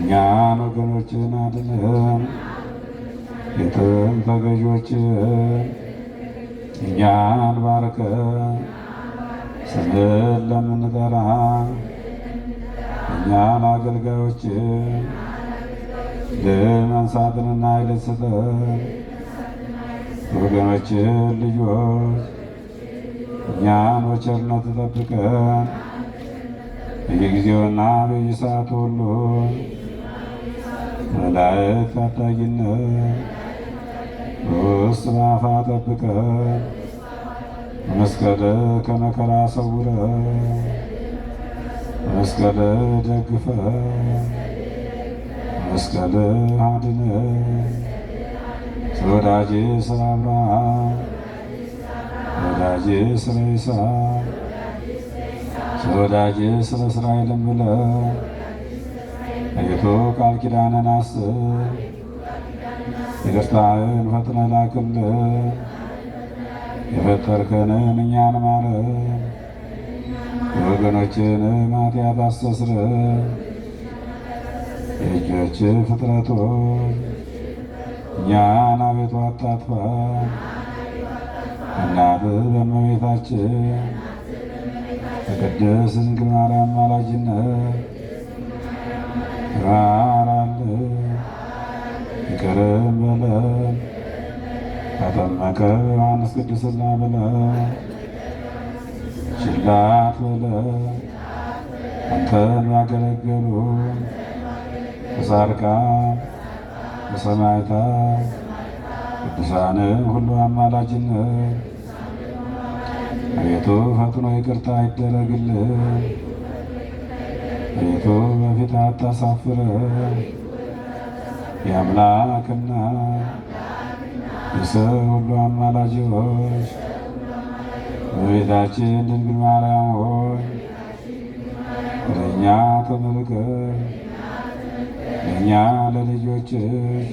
እኛን ወገኖችን አድነን የጥንት ተገዦችን እኛን ባርከን ስምህን ለምንጠራ እኛን አገልጋዮችን ድል መንሳትንና ኃይልን ስጠን። የወገኖችን ልጆች እኛን በቸርነት ጠብቀን በየጊዜውና በየሰዓቱ ሁሉ መላእክት ታዳጊነት በውስጥ በአፋ ጠብቀን በመስቀልህ ከመከራ ሰውረን በመስቀልህ ደግፈን በመስቀልህ አድነን። ስለ ወዳጅህ ስለ አብርሃም ስለ ወዳጅህ ስለ ይስሐቅ ስለ ወዳጅህ ስለ እስራኤልም ብለህ አቤቱ ቃል ኪዳንን አስብ። ይቅርታህን ፈጥነህ ላክልን። የፈጠርከንን እኛን ማረን። የወገኖችን ኃጢአት አስተስርይ። የእጆችህ ፍጥረቶች እኛን አቤቱ አታጥፋን። እናትህ በእመቤታችን በቅድስት ድንግል ማርያም አማላጅነት ራራልን፣ ይቅርም በለን። ካጠመቀ ዮሐንስ ቅድስና ብለን ችላ አትበለን። አንተን ያገለገሉ በጻድቃን በሰማዕታት ቅዱሳንም ሁሉ አማላጅነት አቤቱ ፈጥኖ ይቅርታ ይደረግልን። አቤቱ በፊትህ አታሳፍረን። የአምላክና የሰው ሁሉ አማላጆች እመቤታችን ድንግል ማርያም ሆይ ወደ እኛ ተመልከት። ለእኛ ለልጆችሽ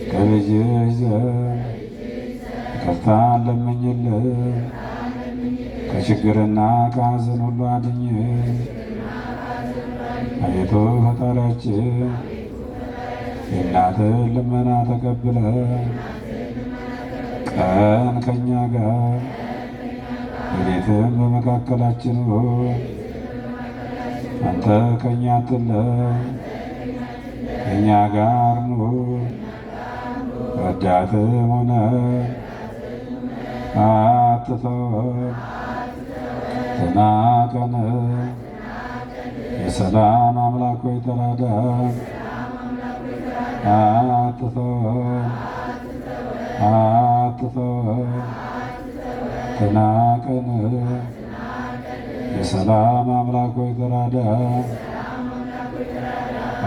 ከልጅሽ ዘንድ ይቅርታን ለምኝልን። ከችግርና ከሐዘን ሁሉ አድኝን። አቤቱ ፈጣሪያችን የእናትህን ልመና ተቀብለ ቀን ከእኛ ጋር ሌሊትም በመካከላችን ሁን። አንተ ከእኛ አትለይ፣ ከእኛ ጋር ኑር። ረዳትም ሆነን አትተወን። ተናቀን። የሰላም አምላክ ሆይ ተራዳን። አትተወን አትተወን። ተናቀን። የሰላም አምላክ ሆይ ተራዳን።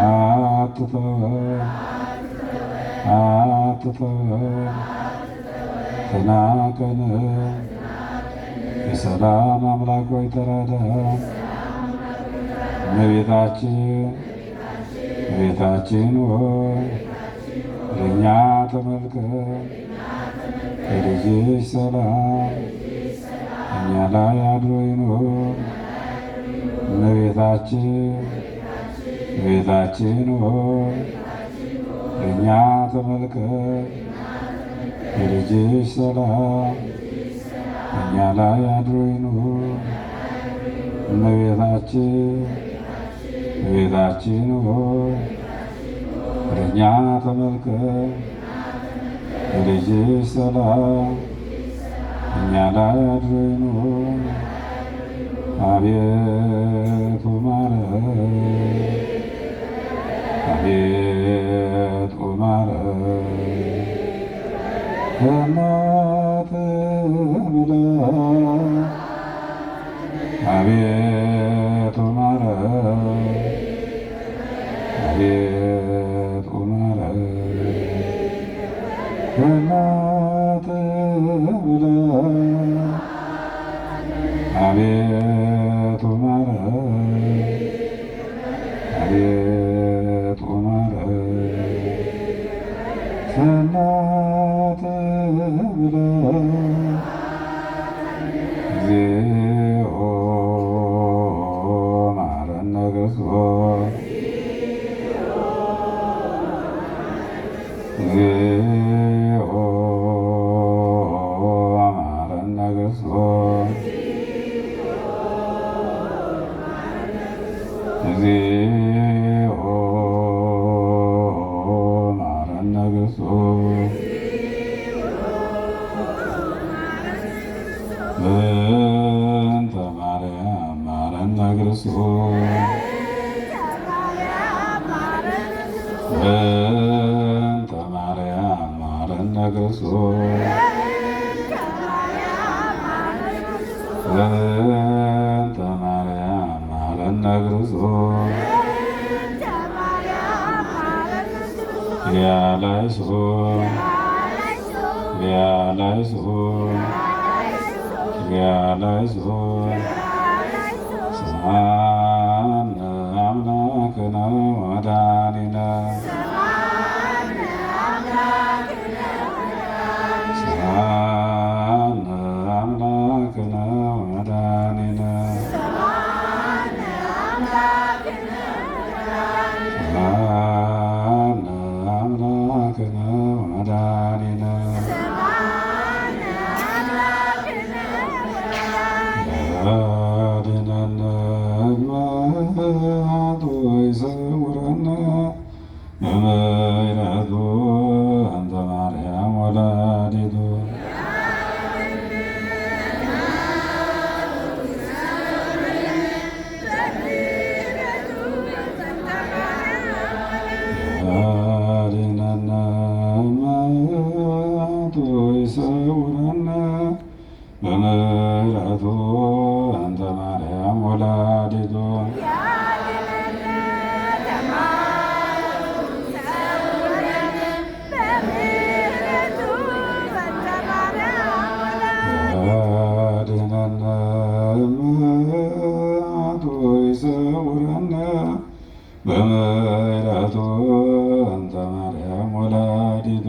አትተወን አትተወን። ተናቀን። የሰላም አምላክ ሆይ ተራዳን። እመቤታችን ሆይ ለእኛ ተመልከት። የልጅሽ ሰላም እኛ ላይ አድሮ ይኑር። እመቤታችን ሆይ ለእኛ ተመልከት። የልጅሽ ሰላም እኛ ላይ አድሮ ይኑር። እመቤታችን ሆይ ለእኛ ተመልከት። የልጅሽ ሰላም እኛ ላይ አድሮ ይኑር። አቤቱ ማረን፣ አቤቱ ማረን። ከሞትህ ብለን አቤቱ ማረን፣ አቤቱ ማረን። ከሞትህ ብለን አቤቱ ማረን፣ አቤቱ ማረን። ከሞትህ ብለን እግዚኦ ማረነ ክርስቶስ በእንተ ማርያም መሐረነ ክርስቶስ በእንተ ማርያም መሐረነ ክርስቶስ ሊያላይሶን ሊያላይሶን ሊያላይሶን ስብሐነ አምላክነ ወመድኃኒነ ስብሐነ አምላክነ ወመድኃኒነ ስብሐነ አምላክነ ወመድኃኒነ ያድኅነነ እመኃጡ ይሰውረነ በምሕረቱ እንተ ማርያም ወላዲቱ ያድኅነነ እመኃጡ ይሰውረነ በምሕረቱ እንተ ማርያም ወላዲቱ ያድኅነነ እመኃጡ ይሰውረነ በምሕረቱ እንተ ማርያም ወላዲቱ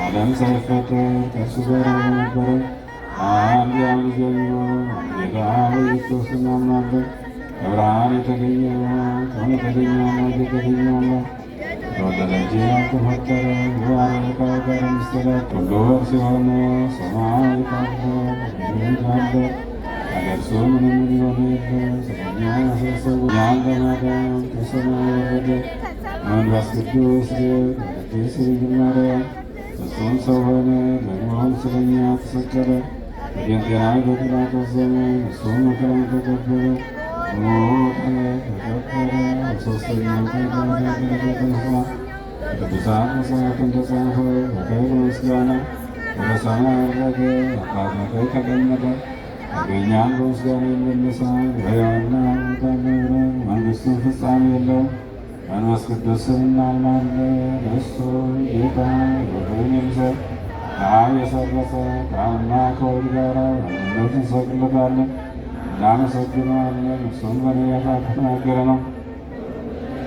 ዓለም ሳይፈጠር ከእርሱ ጋር በነበረ አንድ ያም ልጅ የሚሆን ጌታ ኢየሱስ እናምናለን። ከብርሃን የተገኘ ከሆነ የተገኘ አምላክ የተገኘ አምላክ የተወለደ እንጂ ያልተፈጠረ የባሕርይ ቃል ጋር የሚስተዳደር ሁሉ እርሱ የሆነ ሰማይ ካለ ምድር አለ። ያለ እርሱ ምንም ሊሆን የለም። ስለኛ ያሳሰቡ እኛን ለማዳን ከሰማይ ወረደ። መንፈስ ቅዱስ ከቅድስት ድንግል ማርያም ፍጹም ሰው ሆነ። ደግሞም ስለኛ ተሰቀለ። በጤና በጲላጦስ ዘመን እሱም መከራን ተቀበለ፣ ሞተ፣ ተቀበረ። በሦስተኛው ቀን ከመቃብር ተነሣ። ቅዱሳን መጻሕፍት እንደጻፈው በክብር ምስጋና ወደ ሰማይ ዐረገ። አባቱን ቀኝ ተቀመጠ። ዳግመኛም በምስጋና ይመለሳል። በሕያዋንና በሙታን መካከል መንግሥቱም ፍጻሜ የለውም። መንፈስ ቅዱስን እናምናለን። እሱ ጌታ ሁሉን የሚሠራ ከአብ የሠረጸ ከአብና ከወልድ ጋር አንድነት እንሰግድለታለን፣ እናመሰግነዋለን። እርሱም በነቢያት አፍ የተናገረ ነው።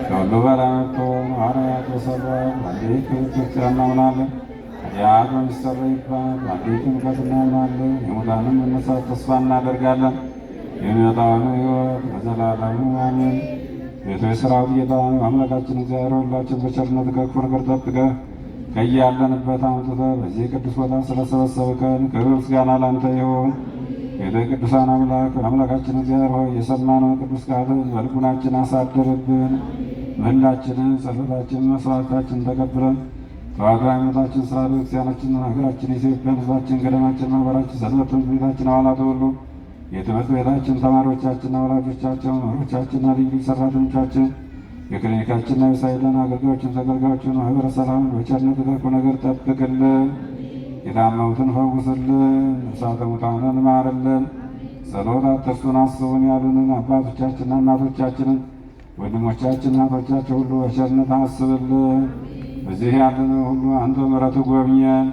ከሁሉ በላይ የምትሆን ሐዋርያት በሠሯት በአንዲት ቤተክርስቲያን እናምናለን። ኃጢአት በሚሰረይባት በአንዲት ጥምቀት እናምናለን። የሙታንም መነሳት ተስፋ እናደርጋለን፣ የሚመጣውን ሕይወት ለዘላለሙ አሜን። ቤቱ የሠራዊት ጌታ አምላካችን እግዚአብሔር ሁላችን በቸርነት ከክፉ ነገር ጠብቀህ ከያለንበት አምጥተህ በዚህ ቅዱስ ቦታ ስለሰበሰብከን ክብር ምስጋና ላንተ ይሁን። ቤተ ቅዱሳን አምላክ አምላካችን እግዚአብሔር ሆይ የሰማነውን ቅዱስ ቃልህን በልቡናችን አሳድርብን። ምህላችንን፣ ጸሎታችንን፣ መስዋዕታችንን ተቀብለን ተዋሕዶ ሃይማኖታችን፣ ሥርዓተ ቤተክርስቲያናችንን፣ ሀገራችን ኢትዮጵያን፣ ሕዝባችን፣ ገዳማችን፣ ማኅበራችን፣ ሰንበት ትምህርት ቤታችን አባላት ሁሉ የትምህርት ቤታችን ተማሪዎቻችንና ወላጆቻቸው፣ መምህሮቻችንና ልዩ ልዩ ሠራተኞቻችን፣ የክሊኒካችንና የሳይዳን አገልጋዮችን፣ ተገልጋዮችን፣ ማኅበረ ሰላምን በቸርነት ከክፉ ነገር ጠብቅልን። የታመሙትን ፈውስልን፣ ነፍሳተ ሙታንን ማርልን። ጸሎት አትርሱን አስቡን ያሉንን አባቶቻችንና እናቶቻችንን ወንድሞቻችን እናቶቻቸው ሁሉ በቸርነት አስብልን። በዚህ ያለነው ሁሉ አንተ ምሕረት ጎብኘን፣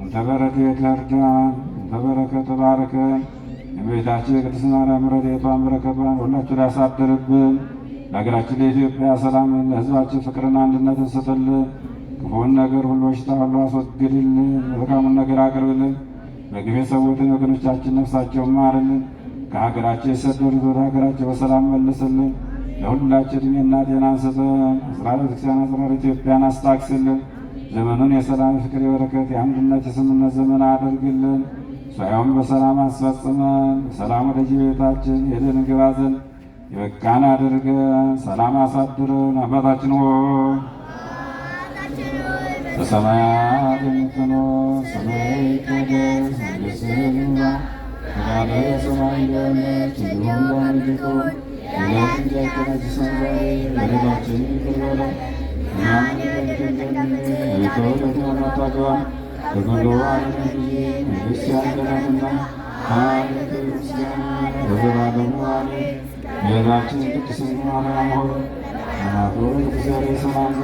እንተ በረከት እርዳን፣ እንተ በረከት ባርከን። የእመቤታችን የቅድስት ማርያም ረድኤቷን በረከቷን ሁላችን ላይ ያሳድርብን። ለሀገራችን ለኢትዮጵያ ሰላምን፣ ለሕዝባችን ፍቅርና አንድነትን ስጥልን። ክፉውን ነገር ሁሉ በሽታ ሁሉ አስወግድልን፣ መልካሙን ነገር አቅርብልን። በግፍ የሰዉትን ወገኖቻችን ነፍሳቸውን ማርልን። ከሀገራቸው የሰደዱት ወደ ሀገራቸው በሰላም መልስልን። ለሁላችን ዕድሜና ጤናን ስጠን። አጽራረ ቤተክርስቲያን አጽራረ ኢትዮጵያን አስታክስልን። ዘመኑን የሰላም የፍቅር የበረከት የአንድነት የስምነት ዘመን አድርግልን። ሷያውን በሰላም አስፈጽመን በሰላም ወደ ቤታችን ሄደን እንገባ ዘንድ የበቃን አድርገን ሰላም አሳድረን። አባታችን ሆይ በሰማያት የምትኖር ስምህ ይቀደስ፣ መንግሥትህ ትምጣ፣ ፈቃድህ በሰማይ እንደሆነች እንዲሁም በምድር ትሁን። የዕለት እንጀራችንን ስጠን ዛሬ፣ በደላችንን ይቅር በለን እኛም እንደምንበድል አቤቱ፣ ወደ ፈተና አታግባን ከክፉ አድነን እንጂ መንግሥት ያንተ ናትና፣ ኃይል፣ ክብር፣ ምስጋና ለዘላለሙ አሜን። እመቤታችን ቅድስት ማርያም ሆይ እናቱ እግዚአብሔር ሰላምታ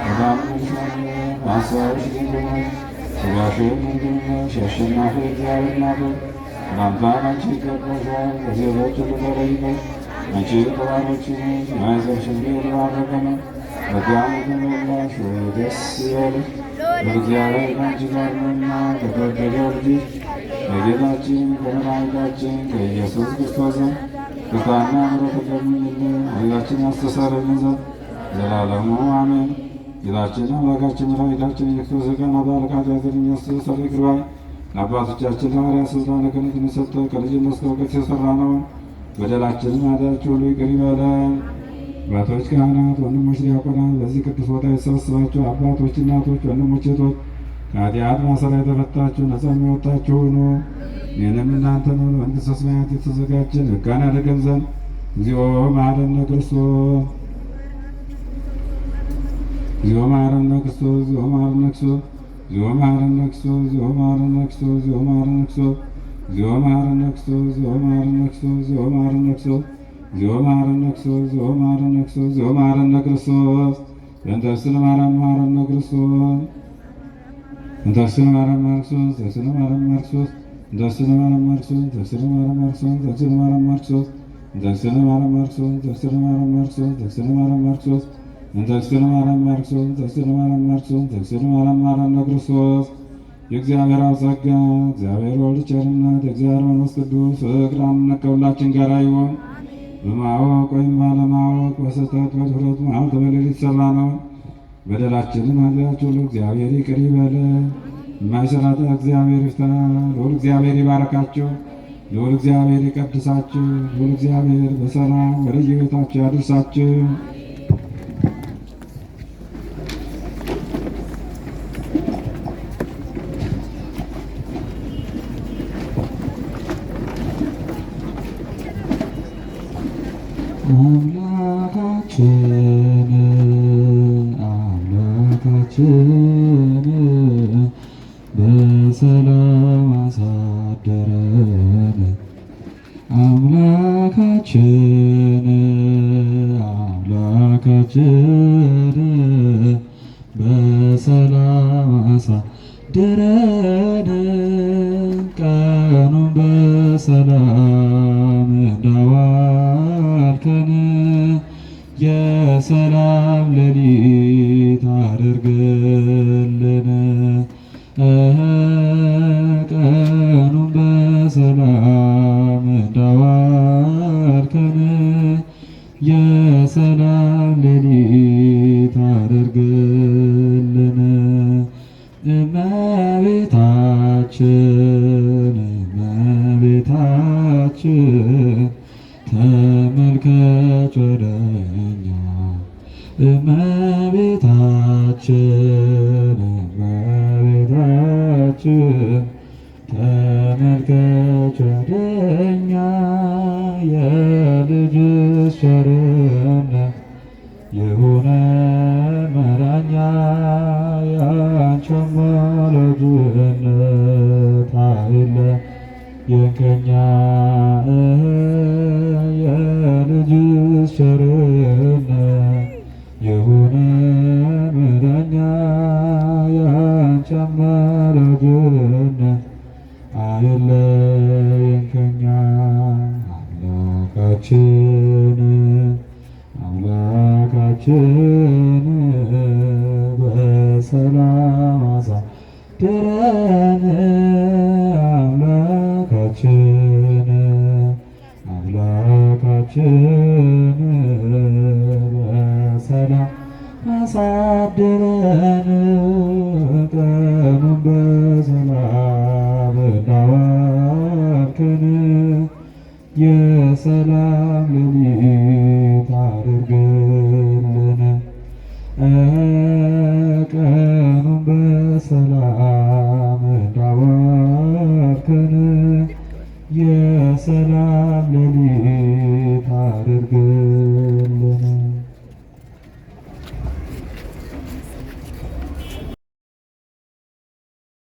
በጣም መልሳለ በሐሳብሽ ድንግል ነሽ፣ ሥጋሽም ድንግል ነሽ። የአሸናፊ እግዚአብሔር እናት ሰላምታ ላንቺ ይገባሻል። ከሴቶች ሁሉ ተለይተሽ አንቺ የተባረክሽ ነሽ፣ የማኅፀንሽ ፍሬ የተባረከ ነው። ጸጋን የተሞላሽ ሆይ ደስ ይበልሽ፣ እግዚአብሔር ከአንቺ ጋር ነውና ከተወደደው ልጅሽ ከጌታችን ከመድኃኒታችን ከኢየሱስ ክርስቶስ ይቅርታና ምሕረት ለምኝልን ኃጢአታችንን ያስተሰርይልን ዘንድ ዘላለሙ አሜን። ጌታችን አምላካችን መድኃኒታችን የክርስቶስ የቀናት አለቃ ኃጢአትን የሚያስተሰርይ ይቅር ባይ ለአባቶቻችን ለሐዋርያት ሥልጣነ ክህነትን የሰጠ ከልጅነት እስከ እውቀት የሠራነውን በደላችንን ኃጢአታችንን ሁሉ ይቅር ይበለን። አባቶች፣ ካህናት፣ ወንድሞች ዲያቆናት፣ በዚህ ቅዱስ ቦታ የተሰበሰባችሁ አባቶች፣ እናቶች፣ ወንድሞች፣ ሴቶች ከኃጢአት ማሰሪያ የተፈታችሁ ነጻ የሚወጣችሁ ሁኑ። ይህንም እናንተን መንግሥተ ሰማያት የተዘጋጀን ሕጋን ያደርገን ዘንድ እግዚኦ መሐረነ ክርስቶስ፣ እግዚኦ መሐረነ ክርስቶስ፣ እግዚኦ መሐረነ ክርስቶስ፣ እግዚኦ መሐረነ ክርስቶስ፣ እግዚኦ መሐረነ ክርስቶስ፣ እግዚኦ መሐረነ ክርስቶስ፣ እግዚኦ መሐረነ ክርስቶስ፣ እግዚኦ መሐረነ ክርስቶስ፣ እግዚኦ መሐረነ ክርስቶስ፣ እግዚኦ መሐረነ ክርስቶስ፣ እግዚኦ መሐረነ ክርስቶስ፣ እግዚኦ መሐረነ ክርስቶስ። በእንተ እግዝእትነ ማርያም መሐረነ ክርስቶስ፣ እንተ እግዝእትነ ማርያም ክርስቶስ፣ እግዝእትነ ማርያም ክርስቶስ፣ እንተ እግዝእትነ ማርያም ክርስቶስ፣ እግዝእትነ ማርያም ክርስቶስ፣ እግዝእትነ ማርያም ክርስቶስ፣ እንተ እግዝእትነ ማርያም ክርስቶስ፣ እግዝእትነ ማርያም ክርስቶስ፣ እግዝእትነ ማርያም ክርስቶስ፣ እንተ እግዝእትነ ማርያም ክርስቶስ፣ እግዝእትነ ማርያም ክርስቶስ፣ እግዝእትነ ማርያም መሐረነ ክርስቶስ። የእግዚአብሔር አብ ጸጋ፣ እግዚአብሔር ወልድ ቸርነት፣ የእግዚአብሔር መንፈስ ቅዱስ ፍቅር አንድነት ከሁላችን ጋር ይሁን። በማወቅ ወይም ባለማወቅ በስህተት በድፍረት መዓልት በሌሊት የሠራነውን በደላችንን ኃጢአታችንን ሁሉ እግዚአብሔር ይቅር ይበለን። የማይሰራተ እግዚአብሔር ይፍታ። ልዑል እግዚአብሔር ይባረካችሁ። ልዑል እግዚአብሔር ይቀድሳችሁ። ልዑል እግዚአብሔር በሰላም ወደ የቤታችሁ ያድርሳችሁ። አምላካችን አምላካችን በሰላም አሳደረን። አምላካችን አምላካችን በሰላም አሳደረን። ቀኑን በሰላም እንዳዋልከን የሰላም ሌሊት አድርግልን። ቀኑን በሰላም እንዳዋልከን የሰላም ሌሊት አድርግልን። እመቤታችን እመቤታችን ተመልከች ወደኛ። እመቤታችን እመቤታችን ተመልከች ወደኛ። የልጅሽ ቸርነት ይሁነን መዳኛ። ያንቺ አማላጅነት አይለየን ከኛ። የልጅሽ ቸርነት ይሁነን መዳኛ። ያንቺ አማላጅነት አይለየን ከኛ። አምላካችን አምላካችን በሰላም አሳደረን። አምላካችን አምላካችን በሰላም አሳደረን። ቀኑን በሰላም እንዳዋልከን የሰላም ሌሊት አድርግልን። ቀኑን በሰላም እንዳዋልከን የሰላም ሌሊት